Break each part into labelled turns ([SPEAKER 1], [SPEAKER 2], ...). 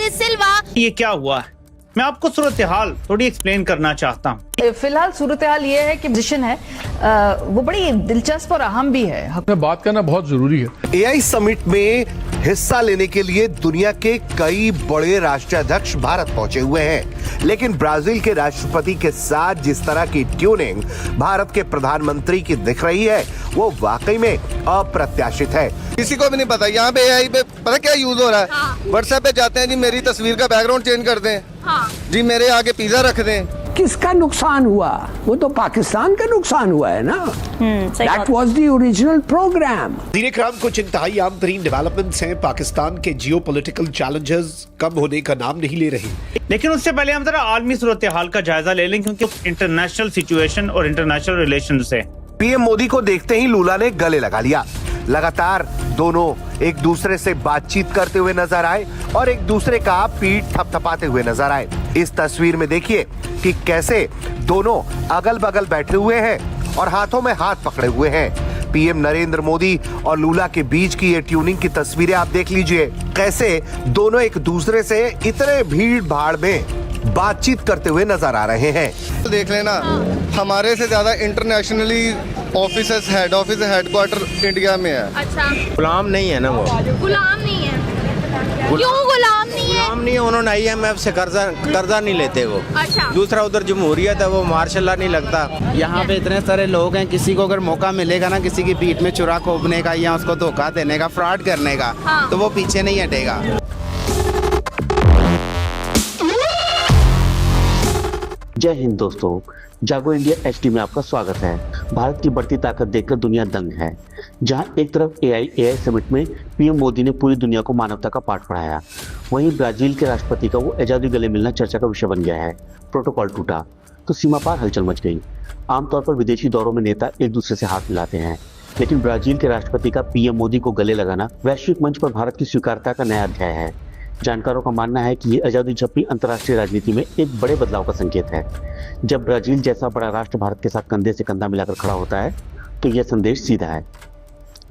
[SPEAKER 1] Antonio सिल्वा।
[SPEAKER 2] ये क्या हुआ है, मैं आपको सूरत हाल थोड़ी एक्सप्लेन करना चाहता हूँ।
[SPEAKER 3] फिलहाल सूरत हाल ये है कि पोजीशन है वो बड़ी दिलचस्प और अहम भी है।
[SPEAKER 4] बात करना बहुत जरूरी है।
[SPEAKER 5] एआई समिट में हिस्सा लेने के लिए दुनिया के कई बड़े राष्ट्राध्यक्ष भारत पहुंचे हुए हैं, लेकिन ब्राजील के राष्ट्रपति के साथ जिस तरह की ट्यूनिंग भारत के प्रधानमंत्री की दिख रही है वो वाकई में अप्रत्याशित है।
[SPEAKER 6] किसी को भी नहीं पता यहाँ पे एआई पे पता क्या यूज हो रहा है।
[SPEAKER 1] हाँ।
[SPEAKER 6] व्हाट्सएप पे जाते हैं जी मेरी तस्वीर का बैकग्राउंड चेंज कर दें,
[SPEAKER 1] हाँ।
[SPEAKER 6] जी मेरे आगे पिज्जा रख दें।
[SPEAKER 7] किसका नुकसान हुआ? वो तो पाकिस्तान का नुकसान हुआ है ना। That was the original program.
[SPEAKER 8] दीन-ए-इकराम कुछ इंतहाई आम तरीन डेवलपमेंट्स हैं। पाकिस्तान के जियोपॉलिटिकल चैलेंजेस कम होने का नाम नहीं ले रहे।
[SPEAKER 2] लेकिन उससे पहले हम जरा आलमी सूरत हाल का जायजा ले लें, क्योंकि इंटरनेशनल सिचुएशन और इंटरनेशनल रिलेशन से
[SPEAKER 5] पीएम मोदी को देखते ही लूला ने गले लगा लिया। लगातार दोनों एक दूसरे से बातचीत करते हुए नजर आए और एक दूसरे का पीठ थपथपाते हुए नजर आए। इस तस्वीर में देखिए कि कैसे दोनों अगल बगल बैठे हुए हैं और हाथों में हाथ पकड़े हुए हैं। पीएम नरेंद्र मोदी और लूला के बीच की ये ट्यूनिंग की तस्वीरें आप देख लीजिए, कैसे दोनों एक दूसरे से इतने भीड़ भाड़ में बातचीत करते हुए नजर आ रहे हैं।
[SPEAKER 6] देख लेना, हमारे से ज्यादा internationally offices head office headquarter India में है।
[SPEAKER 1] अच्छा,
[SPEAKER 9] गुलाम नहीं है ना वो।
[SPEAKER 1] गुलाम नहीं है। क्यों गुलाम नहीं है?
[SPEAKER 9] गुलाम नहीं है, उन्होंने IMF से कर्जा नहीं लेते वो।
[SPEAKER 1] अच्छा।
[SPEAKER 9] दूसरा उधर जमहूरियत है, वो मार्शल नहीं लगता। यहाँ पे इतने सारे लोग हैं, किसी को अगर मौका मिलेगा ना किसी की पीठ में चुरा खोपने का या उसको धोखा देने का, फ्रॉड करने का,
[SPEAKER 1] हाँ।
[SPEAKER 9] तो वो पीछे नहीं हटेगा।
[SPEAKER 10] जय हिंद दोस्तों, जागो इंडिया HD में आपका स्वागत है। भारत की बढ़ती ताकत देखकर दुनिया दंग है। जहां एक तरफ एआई समिट में पीएम मोदी ने पूरी दुनिया को मानवता का पाठ पढ़ाया, वहीं ब्राजील के राष्ट्रपति का वो आजादी गले मिलना चर्चा का विषय बन गया है। प्रोटोकॉल टूटा तो सीमा पार हलचल मच गई। आमतौर पर विदेशी दौरों में नेता एक दूसरे से हाथ मिलाते हैं, लेकिन ब्राजील के राष्ट्रपति का पीएम मोदी को गले लगाना वैश्विक मंच पर भारत की स्वीकार्यता का नया अध्याय है। जानकारों का मानना है कि ये आजादी झप्पी अंतर्राष्ट्रीय राजनीति में एक बड़े बदलाव का संकेत है। जब ब्राजील जैसा बड़ा राष्ट्र भारत के साथ कंधे से कंधा मिलाकर खड़ा होता है तो यह संदेश सीधा है।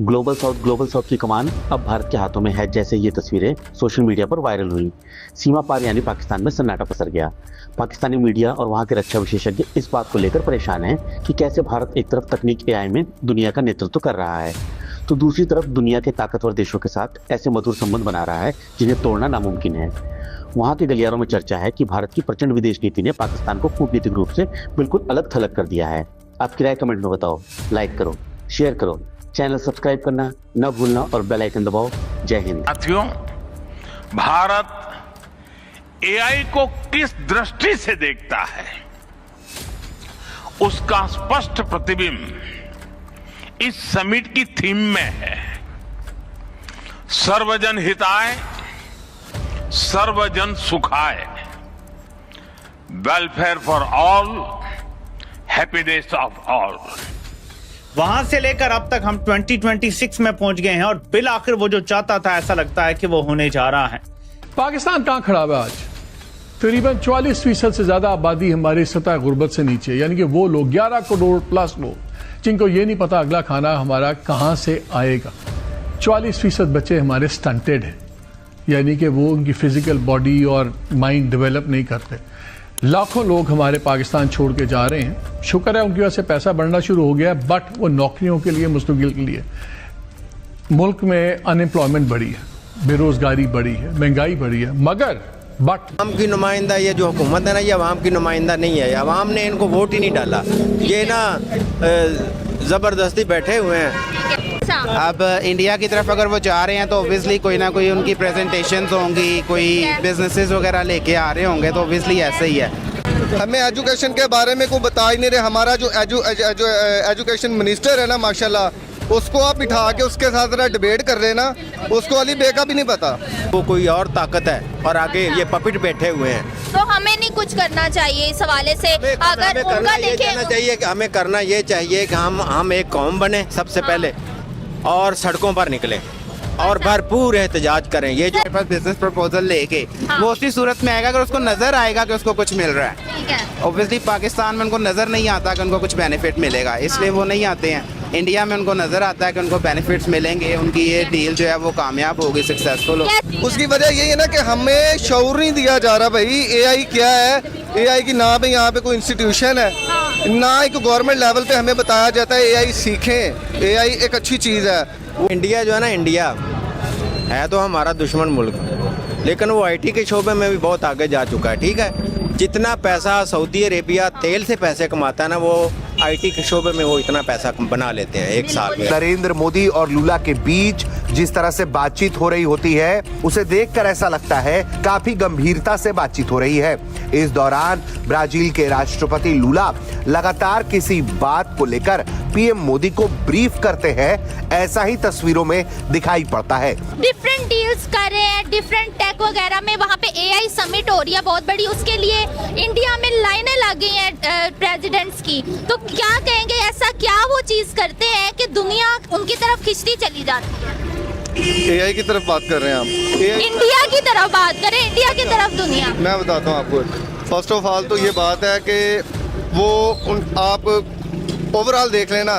[SPEAKER 10] ग्लोबल साउथ की कमान अब भारत के हाथों में है। जैसे ये तस्वीरें सोशल मीडिया पर वायरल हुई, सीमा पार यानी पाकिस्तान में सन्नाटा पसर गया। पाकिस्तानी मीडिया और वहां के रक्षा विशेषज्ञ इस बात को लेकर परेशान हैं कि कैसे भारत एक तरफ तकनीक AI में दुनिया का नेतृत्व कर रहा है तो दूसरी तरफ दुनिया के ताकतवर देशों के साथ ऐसे मधुर संबंध बना रहा है जिन्हें तोड़ना नामुमकिन है। वहां के गलियारों में चर्चा है कि भारत की प्रचंड विदेश नीति ने पाकिस्तान को कूटनीतिक रूप से बिल्कुल अलग थलग कर दिया है। आपकी राय कमेंट में बताओ, लाइक करो, शेयर करो, चैनल सब्सक्राइब करना न भूलना और बेल आइकन दबाओ। जय हिंद।
[SPEAKER 11] साथियों, भारत AI को किस दृष्टि से देखता है उसका स्पष्ट प्रतिबिंब इस समिट की थीम में है। सर्वजन हिताय, सर्वजन सुखाय, welfare for all, happiness of all.
[SPEAKER 2] वहां से लेकर अब तक हम 2026 में पहुंच गए हैं और बिल आखिर वो जो चाहता था ऐसा लगता है कि वो होने जा रहा है।
[SPEAKER 4] पाकिस्तान कहाँ खड़ा है आज? तकरीबन 44% से ज्यादा आबादी हमारी सतह गुर्बत से नीचे, यानी कि वो लोग 11 करोड़ प्लस लोग जिनको ये नहीं पता अगला खाना हमारा कहाँ से आएगा। 44% बच्चे हमारे स्टंटेड हैं, यानी कि वो उनकी फिजिकल बॉडी और माइंड डेवलप नहीं करते। लाखों लोग हमारे पाकिस्तान छोड़ के जा रहे हैं। शुक्र है उनकी वजह से पैसा बढ़ना शुरू हो गया, बट वो नौकरियों के लिए, मुस्तकिल के लिए। मुल्क में अनएम्प्लॉयमेंट बढ़ी है, बेरोजगारी बढ़ी है, महंगाई बढ़ी है, मगर
[SPEAKER 9] आवाम की नुमाइंदा ये जो हुकूमत है ना, ये आवाम की नुमाइंदा नहीं है। आवाम ने इनको वोट ही नहीं डाला, ये ना जबरदस्ती बैठे हुए हैं।
[SPEAKER 12] अब इंडिया की तरफ अगर वो जा रहे हैं तो ऑब्वियसली कोई ना कोई उनकी प्रेजेंटेशंस होंगी, कोई बिजनेसेस वगैरह लेके आ रहे होंगे, तो ऑब्वियसली ऐसे ही है।
[SPEAKER 6] हमें एजुकेशन के बारे में कोई बता ही नहीं रहे। हमारा जो एजुकेशन मिनिस्टर है ना, माशाल्लाह, उसको आप बिठा के उसके साथ जरा डिबेट कर रहे ना, उसको अली बेका भी नहीं पता।
[SPEAKER 9] वो कोई और ताकत है और आगे ये पपिट बैठे हुए हैं।
[SPEAKER 1] तो हमें नहीं कुछ करना चाहिए इस हवाले से? अगर उनका देखें,
[SPEAKER 9] चाहिए कि हमें करना ये चाहिए कि हम एक कौम बने सबसे पहले और सड़कों पर निकले और भरपूर एहतजाज करें। ये जो
[SPEAKER 12] बिजनेस प्रपोजल लेके वो उसी सूरत में आएगा अगर उसको नजर आएगा कि उसको कुछ मिल रहा है। ऑब्वियसली पाकिस्तान में उनको नजर नहीं आता कि उनको कुछ बेनिफिट मिलेगा, इसलिए वो नहीं आते हैं। इंडिया में उनको नज़र आता है कि उनको बेनिफिट्स मिलेंगे, उनकी ये डील जो है वो कामयाब होगी, सक्सेसफुल होगी।
[SPEAKER 6] उसकी वजह यही है ना कि हमें शऊर नहीं दिया जा रहा भाई एआई क्या है। एआई की ना पे यहाँ पे कोई इंस्टीट्यूशन है ना एक गवर्नमेंट लेवल पे हमें बताया जाता है एआई सीखें। एआई एक अच्छी चीज़ है।
[SPEAKER 9] इंडिया जो है ना, इंडिया है तो हमारा दुश्मन मुल्क, लेकिन वो आईटी के शोबे में भी बहुत आगे जा चुका है। ठीक है, जितना पैसा सऊदी अरेबिया तेल से पैसे कमाता है ना, वो आईटी के शोबे में वो इतना पैसा बना लेते हैं एक साल में।
[SPEAKER 5] नरेंद्र मोदी और लूला के बीच जिस तरह से बातचीत हो रही होती है उसे देखकर ऐसा लगता है काफी गंभीरता से बातचीत हो रही है। इस दौरान ब्राजील के राष्ट्रपति लूला लगातार किसी बात को लेकर पीएम मोदी को ब्रीफ करते हैं, ऐसा ही तस्वीरों में दिखाई पड़ता है।
[SPEAKER 1] डिफरेंट डील्स कर रहे हैं, डिफरेंट टेक वगैरह में। वहाँ पे एआई समिट हो रही है बहुत बड़ी, उसके लिए इंडिया में लाइनें लग गई हैं प्रेसिडेंट्स की। तो क्या कहेंगे, ऐसा क्या वो चीज करते हैं कि दुनिया उनकी तरफ खिंचती चली जाती है?
[SPEAKER 6] एआई की तरफ बात कर रहे हैं हम,
[SPEAKER 1] इंडिया की तरफ बात करें, इंडिया की तरफ दुनिया।
[SPEAKER 6] मैं बताता हूँ आपको। फर्स्ट ऑफ ऑल तो ये बात है कि वो आप ओवरऑल देख लेना,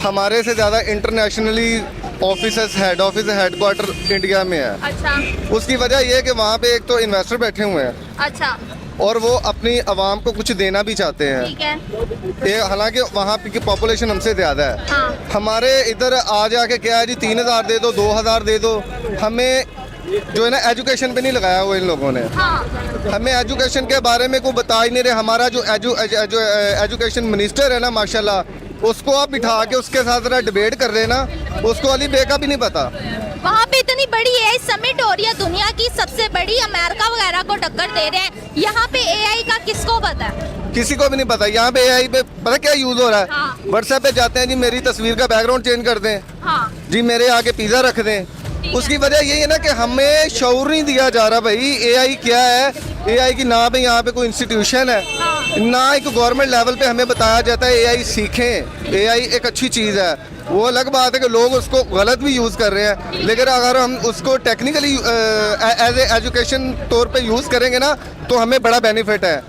[SPEAKER 6] हमारे से ज़्यादा internationally offices head office headquarter India में है। अच्छा। उसकी वजह ये है कि वहाँ पे एक तो इन्वेस्टर बैठे हुए हैं। अच्छा। और वो अपनी आवाम को कुछ देना भी चाहते हैं। ठीक है। हालांकि वहाँ की पॉपुलेशन हमसे ज़्यादा है। हाँ। हमारे इधर आ जाके क्या है जी, 3000 दे दो, 2000 दे दो। हमें जो है ना एजुकेशन पे नहीं लगाया हुआ इन लोगों ने। हाँ। हमें एजुकेशन के बारे में कोई बता ही नहीं रहे। हमारा जो एजुकेशन मिनिस्टर है ना, माशाल्लाह, उसको आप बिठा के उसके साथ जरा डिबेट कर रहे ना, उसको अली बे का भी नहीं पता।
[SPEAKER 1] वहाँ पे इतनी बड़ी एआई समिट हो रही है, दुनिया की सबसे बड़ी, अमेरिका वगैरह को टक्कर दे रहे हैं। यहाँ पे एआई का किसको पता है?
[SPEAKER 6] किसी को भी नहीं पता। यहाँ पे एआई पे पता क्या यूज हो रहा है? हाँ। व्हाट्सएप पे जाते हैं जी, मेरी तस्वीर का बैकग्राउंड चेंज कर दें। हाँ। जी मेरे आगे पिज्जा रख दें। उसकी वजह यही है ना कि हमें शऊर नहीं दिया जा रहा भाई एआई क्या है। एआई की ना पे यहाँ पे कोई इंस्टीट्यूशन है ना एक गवर्नमेंट लेवल पे हमें बताया जाता है एआई सीखें। एआई एक अच्छी चीज़ है। वो अलग बात है कि लोग उसको गलत भी यूज़ कर रहे हैं, लेकिन अगर हम उसको टेक्निकली एज ए एजुकेशन तौर पे यूज़ करेंगे ना तो हमें बड़ा बेनिफिट है,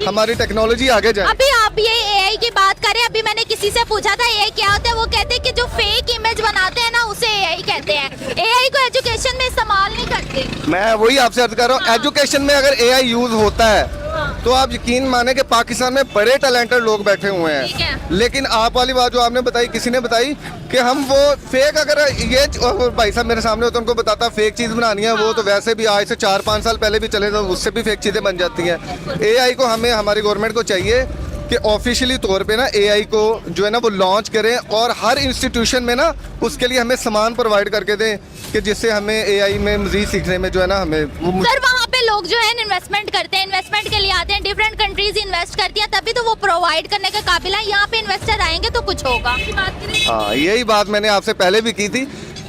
[SPEAKER 6] हमारी टेक्नोलॉजी आगे जाए।
[SPEAKER 1] अभी आप ये एआई की बात करें, अभी मैंने किसी से पूछा था एआई क्या होता है, वो कहते हैं कि जो फेक इमेज बनाते हैं ना उसे एआई कहते हैं। एआई को एजुकेशन में इस्तेमाल नहीं करते।
[SPEAKER 6] मैं वही आपसे अर्ज कर रहा हूँ, एजुकेशन में अगर एआई यूज होता है तो आप यकीन माने कि पाकिस्तान में बड़े टैलेंटेड लोग बैठे हुए हैं। लेकिन आप वाली बात जो आपने बताई, किसी ने बताई कि हम वो फेक, अगर ये भाई साहब मेरे सामने होते उनको बताता फेक चीज़ बनानी है, वो तो वैसे भी आज से 4-5 साल पहले भी चले तो उससे भी फेक चीज़ें बन जाती हैं। एआई को हमें, हमारी गवर्नमेंट को चाहिए कि ऑफिशियली तौर पे ना एआई को जो है ना वो लॉन्च करें और हर इंस्टीट्यूशन में ना उसके लिए हमें सामान प्रोवाइड करके दें कि जिससे हमें एआई में मजीद सीखने में जो है ना हमें
[SPEAKER 1] सर वहाँ पे लोग जो है इन्वेस्टमेंट करते हैं, इन्वेस्टमेंट के लिए आते हैं, डिफरेंट कंट्रीज इन्वेस्ट करती हैं, तभी तो वो प्रोवाइड करने के काबिल है। यहाँ पे इन्वेस्टर आएंगे तो कुछ होगा।
[SPEAKER 6] हाँ, यही बात मैंने आपसे पहले भी की थी।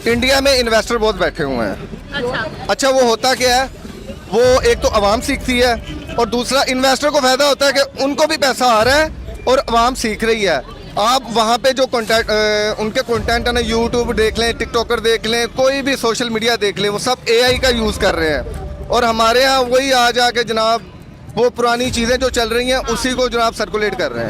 [SPEAKER 6] इंडिया में इन्वेस्टर बहुत बैठे हुए हैं। अच्छा वो होता क्या है, वो एक तो आवाम सीखती है और दूसरा इन्वेस्टर को फायदा होता है कि उनको भी पैसा आ रहा है और आवाम सीख रही है। आप वहाँ पे जो कंटेंट उनके कंटेंट है ना, यूट्यूब देख लें, टिकटॉकर देख लें, कोई भी सोशल मीडिया देख लें, वो सब एआई का यूज़ कर रहे हैं। और हमारे यहाँ वही आ जाके जनाब वो पुरानी चीज़ें जो चल रही हैं उसी को जनाब सर्कुलेट कर रहे हैं।